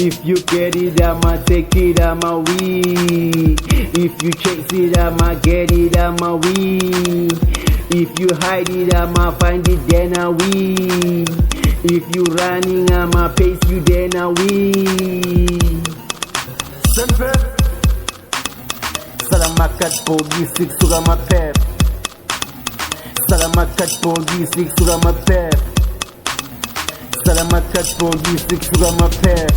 If you get it, I'ma take it, I'ma win. If you chase it, I'ma get it, I'ma win. If you hide it, I'ma find it, then I win. If you running, I'ma pace you, then I win. Simple. Salamakat pogi, six sugar my pep. Salamakat pogi, six sugar my pep. Salamakat pogi, six sugar my pep.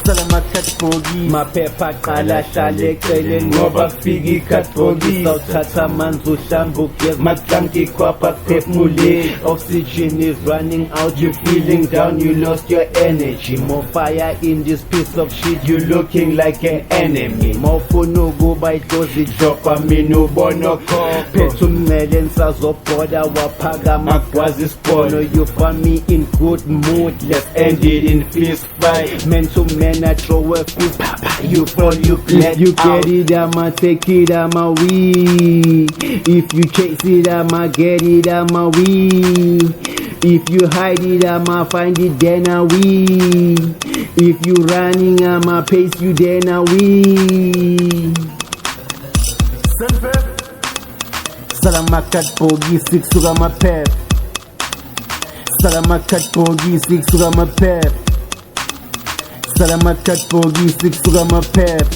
Salamakat pogi. Maphepha qala hlale eceleni ngoba kufika ikhathongi sawuthatha amanzi uhlambuke maqanti khwapha kuphefumule. Oxygen is running out, you feeling down, you lost your energy. More fire in this piece of shit, you looking like an enemy. Mawufuna ukuba idlozi jopa mina ubonokho phethe umncele nsazobhoda waphakama gwazi isipono. You find me in good mood, let's end it in fist fight. Man to man I throw a fist, papa, you fall, you bled. If you get it, I'ma take it, I'ma win. If you chase it, I'ma get it, I'ma win. If you hide it, I'ma find it, then I win. If you running, I'ma pace you, then I win. Simple. Salamakat pogi, six sugar my pep. Salamakat pogi, six sugar my pep. Salamakat pogi, six sugar my pep.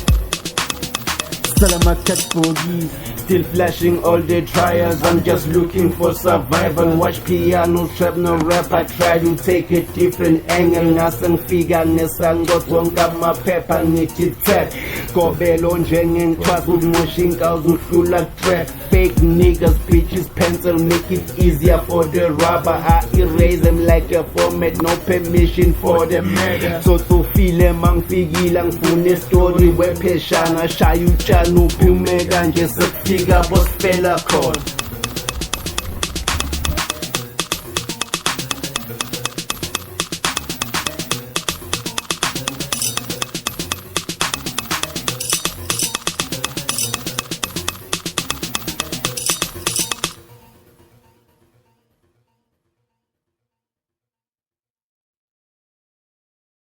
Salamakat pogi. Still flashing all the trials, I'm just looking for survival. Watch piano, trap, no rap, I try to take a different angle. Nasangifika ngesangodwa ngamaphepha ngithi tap Gobelo njengencwazi ukumosha inkawu uhlula trap. Fake niggas, bitches, pencil, make it easier for the rubber. I erase them like a format, no permission for the murder. So to feel mangifikile ngifuna story wepheshana shaya utshani uphumeka nje sekufika bosifela khona.